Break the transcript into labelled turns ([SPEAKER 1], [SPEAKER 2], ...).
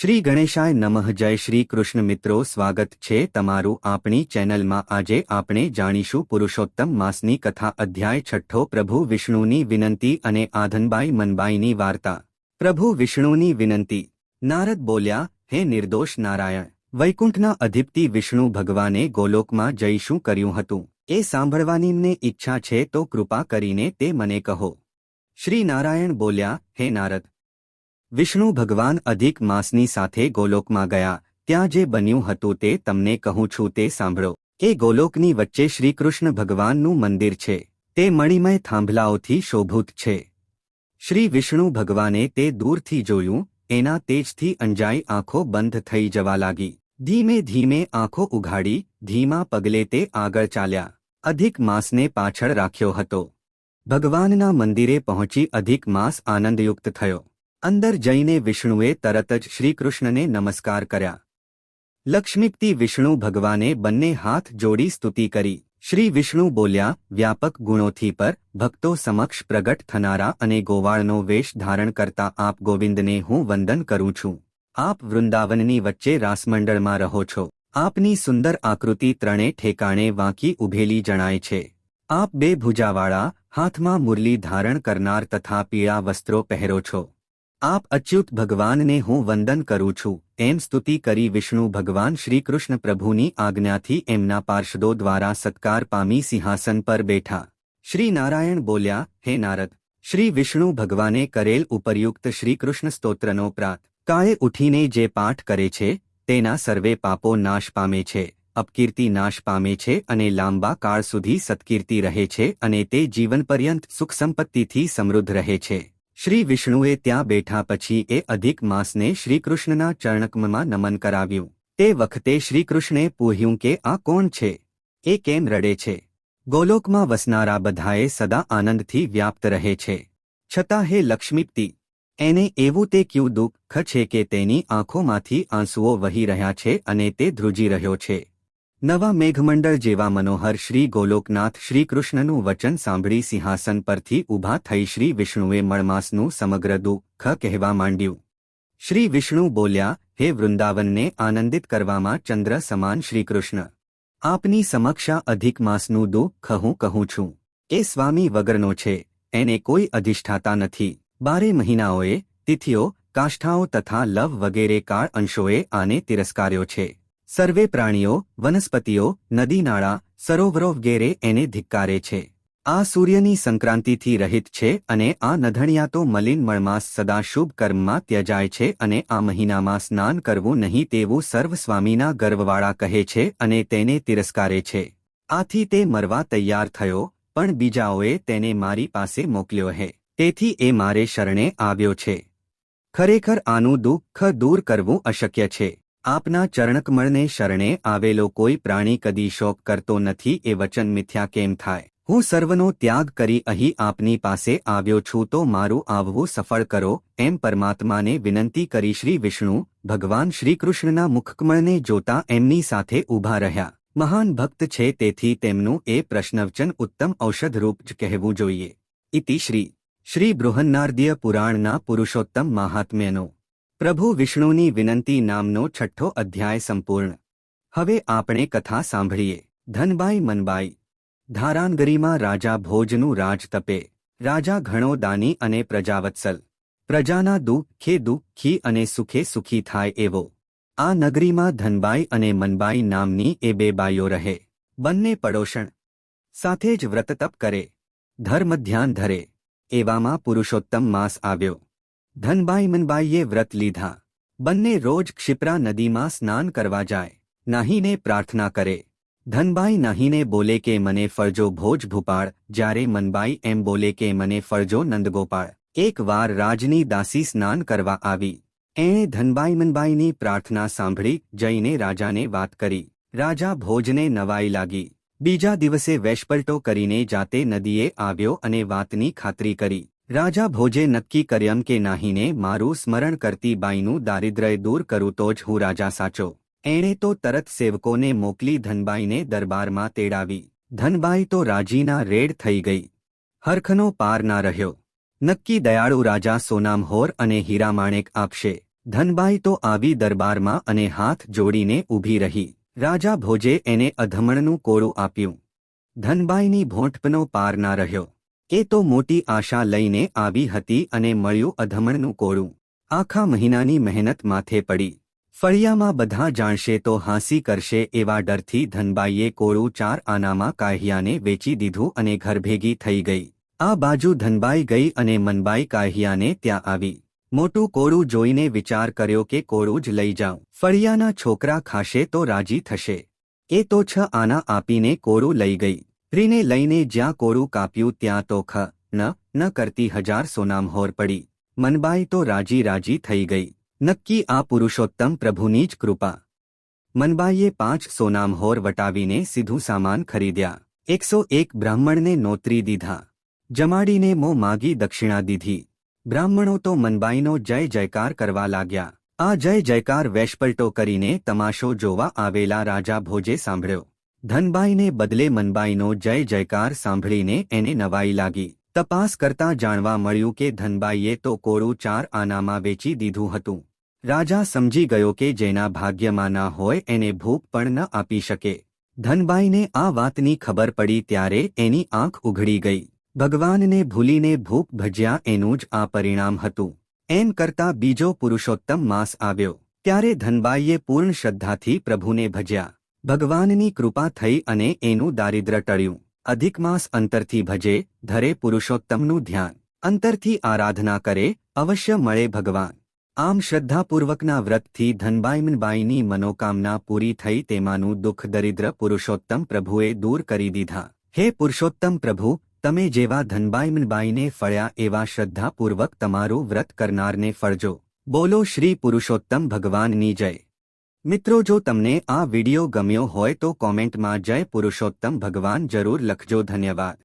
[SPEAKER 1] શ્રી ગણેશાય નમઃ. જય શ્રી કૃષ્ણ મિત્રો, સ્વાગત છે તમારું આપણી ચેનલમાં. આજે આપણે જાણીશું પુરુષોત્તમ માસની કથા, અધ્યાય 6. પ્રભુ વિષ્ણુની વિનંતી અને આધનબાઈ મનબાઈની વાર્તા. પ્રભુ વિષ્ણુની વિનંતી. નારદ બોલ્યા, હે નિર્દોષ નારાયણ, વૈકુંઠના અધિપતિ વિષ્ણુ ભગવાને ગોલોકમાં જઈ શું કર્યું હતું એ સાંભળવાની મને ઈચ્છા છે, તો કૃપા કરીને તે મને કહો. શ્રી નારાયણ બોલ્યા, હે નારદ, વિષ્ણુ ભગવાન અધિક માસની સાથે ગોલોકમાં ગયા. ત્યાં જે બન્યું હતું તે તમને કહું છું, તે સાંભળો. એ ગોલોકની વચ્ચે શ્રીકૃષ્ણ ભગવાનનું મંદિર છે. તે મણિમય થાંભલાઓથી શોભૂત છે. શ્રી વિષ્ણુ ભગવાને તે દૂરથી જોયું. એના તેજથી અંજાઈ આંખો બંધ થઈ જવા લાગી. ધીમે ધીમે આંખો ઉઘાડી ધીમા પગલે તે આગળ ચાલ્યા. અધિક માસને પાછળ રાખ્યો હતો. ભગવાનના મંદિરે પહોંચી અધિક માસ આનંદયુક્ત થયો. અંદર જઈને વિષ્ણુએ તરત જ શ્રીકૃષ્ણને નમસ્કાર કર્યા. લક્ષ્મીપતિ વિષ્ણુ ભગવાને બંને હાથ જોડી સ્તુતિ કરી. શ્રી વિષ્ણુ બોલ્યા, વ્યાપક ગુણોથી પર ભક્તો સમક્ષ પ્રગટ થનારા અને ગોવાળનો વેશ ધારણ કરતા આપ ગોવિંદને હું વંદન કરું છું. આપ વૃંદાવનની વચ્ચે રાસમંડળમાં રહો છો. આપની સુંદર આકૃતિ ત્રણે ઠેકાણે વાંકી ઉભેલી જણાય છે. આપ બે ભુજાવાળા, હાથમાં મુરલી ધારણ કરનાર તથા પીળા વસ્ત્રો પહેરો છો. આપ અચ્યુત ભગવાનને હું વંદન કરું છું. એમ સ્તુતિ કરી વિષ્ણુ ભગવાન શ્રીકૃષ્ણ પ્રભુની આજ્ઞાથી એમના પાર્ષદો દ્વારા સત્કાર પામી સિંહાસન પર બેઠા. શ્રી નારાયણ બોલ્યા, હે નારદ, શ્રી વિષ્ણુ ભગવાને કરેલ ઉપરયુક્ત શ્રીકૃષ્ણ સ્તોત્રનો પ્રાત કાળે ઉઠીને જે પાઠ કરે છે તેના સર્વે પાપો નાશ પામે છે, અપકીર્તિ નાશ પામે છે અને લાંબા કાળ સુધી સત્કીર્તિ રહે છે અને તે જીવનપર્યંત સુખ સંપત્તિથી સમૃદ્ધ રહે છે. શ્રી વિષ્ણુએ ત્યાં બેઠા પછી એ અધિક માસને શ્રીકૃષ્ણના ચરણકમમાં નમન કરાવ્યું. તે વખતે શ્રીકૃષ્ણે પૂછ્યું કે આ કોણ છે? એ કેમ રડે છે? ગોલોકમાં વસનારા બધાએ સદા આનંદથી વ્યાપ્ત રહે છે, છતાં હે લક્ષ્મીપતિ, એને એવું તે ક્યું દુઃખ છે કે તેની આંખોમાંથી આંસુઓ વહી રહ્યા છે અને તે ધ્રુજી રહ્યો છે? નવા મેઘમંડળ જેવા મનોહર શ્રી ગોલોકનાથ શ્રીકૃષ્ણનું વચન સાંભળી સિંહાસન પરથી ઊભા થઈ શ્રી વિષ્ણુએ મળમાસનું સમગ્ર દુઃખ કહેવા માંડ્યું. શ્રી વિષ્ણુ બોલ્યા, હે વૃંદાવનને આનંદિત કરવામાં ચંદ્ર સમાન શ્રીકૃષ્ણ, આપની સમક્ષા અધિક માસનું દુઃખ હું કહું છું. એ સ્વામી વગરનો છે, એને કોઈ અધિષ્ઠાતા નથી. 12 મહિનાઓએ, તિથિઓ, કાષ્ઠાઓ તથા લવ વગેરે કાળ અંશોએ આને તિરસ્કાર્યો છે. સર્વે પ્રાણીઓ, વનસ્પતિઓ, નદી નાળા, સરોવરો વગેરે એને ધિક્કારે છે. આ સૂર્યની સંક્રાંતિથી રહિત છે અને આ નધણિયાતો મલિન મળમાસ સદા શુભ કર્મમાં ત્યજાય છે અને આ મહિનામાં સ્નાન કરવું નહીં તેવું સર્વ સ્વામીના ગર્વવાળા કહે છે અને તેને તિરસ્કારે છે. આથી તે મરવા તૈયાર થયો, પણ બીજાઓએ તેને મારી પાસે મોકલ્યો હે, તેથી એ મારે શરણે આવ્યો છે. ખરેખર આનું દુઃખ દૂર કરવું અશક્ય છે. આપના ચરણકમળને શરણે આવેલો કોઈ પ્રાણી કદી શોક કરતો નથી. એ વચન મિથ્યા કેમ થાય? હું સર્વનો ત્યાગ કરી અહીં આપની પાસે આવ્યો છું, તો મારું આવવું સફળ કરો, એમ પરમાત્માને વિનંતી કરી શ્રી વિષ્ણુ ભગવાન શ્રીકૃષ્ણના મુખકમળને જોતા એમની સાથે ઊભા રહ્યા. મહાન ભક્ત છે, તેથી તેમનું એ પ્રશ્નવચન ઉત્તમ ઔષધરૂપ જ કહેવું જોઈએ. ઇતિ શ્રી બૃહન્નારદીય પુરાણના પુરુષોત્તમ મહાત્મ્યનો પ્રભુ વિષ્ણુની વિનંતી નામનો 6ઠ્ઠો અધ્યાય સંપૂર્ણ. હવે આપણે કથા સાંભળીએ. ધનબાઈ મનબાઈ. ધારાનગરીમાં રાજા ભોજનું રાજ તપે. રાજા ઘણો દાની અને પ્રજાવત્સલ. પ્રજાના દુઃખે દુઃખી અને સુખે સુખી થાય એવો. આ નગરીમાં ધનબાઈ અને મનબાઈ નામની એ બે બાઈઓ રહે. બંને પડોશણ. સાથે જ વ્રતતપ કરે, ધર્મ ધ્યાન ધરે. એવામાં પુરુષોત્તમ માસ આવ્યો. ધનબાઈ મનબાઈએ વ્રત લીધા. બંને રોજ ક્ષિપ્રા નદીમાં સ્નાન કરવા જાય. નાહીને પ્રાર્થના કરે. ધનબાઈ નાહીને બોલે કે મને ફળજો ભોજ ભૂપાળ, જ્યારે મનબાઈ એમ બોલે કે મને ફળજો નંદગોપાળ. એક વાર રાજની દાસી સ્નાન કરવા આવી. એણે ધનબાઈ મનબાઈની પ્રાર્થના સાંભળી જઈને રાજાને વાત કરી. રાજા ભોજને નવાઈ લાગી. બીજા દિવસે વેશપલટો કરીને જાતે નદીએ આવ્યો અને વાતની ખાતરી કરી. રાજા ભોજે નક્કી કર્યમ કે નાહીને મારું સ્મરણ કરતી બાઈનું દારિદ્ર્ય દૂર કરું તો જ હું રાજા સાચો. એણે તો તરત સેવકોને મોકલી ધનબાઈને દરબારમાં તેડાવી. ધનબાઈ તો રાજીના રેડ થઈ ગઈ. હરખનો પાર ના રહ્યો. નક્કી દયાળુ રાજા સોનામહોર અને હીરામાણેક આપશે. ધનબાઈ તો આવી દરબારમાં અને હાથ જોડીને ઊભી રહી. રાજા ભોજે એને અધમણનું કોળું આપ્યું. ધનબાઈની ભોંઠપનો પાર ના રહ્યો. એ તો મોટી આશા લઈને આવી હતી અને મળ્યું અધમણનું કોળું. આખા મહિનાની મહેનત માથે પડી. ફળિયામાં બધા જાણશે તો હાંસી કરશે એવા ડરથી ધનબાઈએ કોળું 4 આનામાં કાહિયાને વેચી દીધું અને ઘરભેગી થઈ ગઈ. આ બાજુ ધનબાઈ ગઈ અને મનબાઈ કાહિયાને ત્યાં આવી. મોટું કોળું જોઈને વિચાર કર્યો કે કોળું જ લઈ જાઉં. ફળિયાના છોકરા ખાશે તો રાજી થશે. એ તો 6 આના આપીને કોળું લઈ ગઈ. રીને લઈને જ્યાં કોળું કાપ્યું ત્યાં તો ન કરતી 1000 સોનામહોર પડી. મનબાઈ તો રાજી થઈ ગઈ. નક્કી આ પુરુષોત્તમ પ્રભુની જ કૃપા. મનબાઈએ 5 સોનામહોર વટાવીને સીધું સામાન ખરીદ્યા. 101 બ્રાહ્મણને નોતરી દીધા. જમાડીને મોં માગી દક્ષિણા દીધી. બ્રાહ્મણો તો મનબાઈનો જય જયકાર કરવા લાગ્યા. આ જય જયકાર વેશપલટો કરીને તમાશો જોવા આવેલા રાજા ભોજે સાંભળ્યો. ધનબાઈને બદલે મનબાઈનો જય જયકાર સાંભળીને એને નવાઈ લાગી. તપાસ કરતાં જાણવા મળ્યું કે ધનબાઈએ તો કોળું 4 આનામાં વેચી દીધું હતું. રાજા સમજી ગયો કે જેના ભાગ્યમાં ના હોય એને ભૂખ પણ ન આપી શકે. ધનબાઈને આ વાતની ખબર પડી ત્યારે એની આંખ ઉઘડી ગઈ. ભગવાનને ભૂલીને ભૂખ ભજ્યા એનું જ આ પરિણામ હતું. એમ કરતાં બીજો પુરુષોત્તમ માસ આવ્યો. ત્યારે ધનબાઈએ પૂર્ણ શ્રદ્ધાથી પ્રભુને ભજ્યા. ભગવાનની કૃપા થઈ અને એનું દારિદ્ર્ય ટળ્યું. અધિક માસ અંતરથી ભજે, ધરે પુરુષોત્તમનું ધ્યાન. અંતરથી આરાધના કરે, અવશ્ય મળે ભગવાન. આમ શ્રદ્ધાપૂર્વકના વ્રતથી ધનબાઈની મનોકામના પૂરી થઈ. તેમાંનું દુઃખ દરિદ્ર પુરુષોત્તમ પ્રભુએ દૂર કરી દીધા. હે પુરુષોત્તમ પ્રભુ, તમે જેવા ધનબાઈને ફળ્યા એવા શ્રદ્ધાપૂર્વક તમારું વ્રત કરનારને ફળજો. બોલો શ્રી પુરુષોત્તમ ભગવાનની જય. મિત્રો, જો તમને આ વિડિયો ગમ્યો હોય તો કોમેન્ટમાં જય પુરુષોત્તમ ભગવાન જરૂર લખજો. ધન્યવાદ.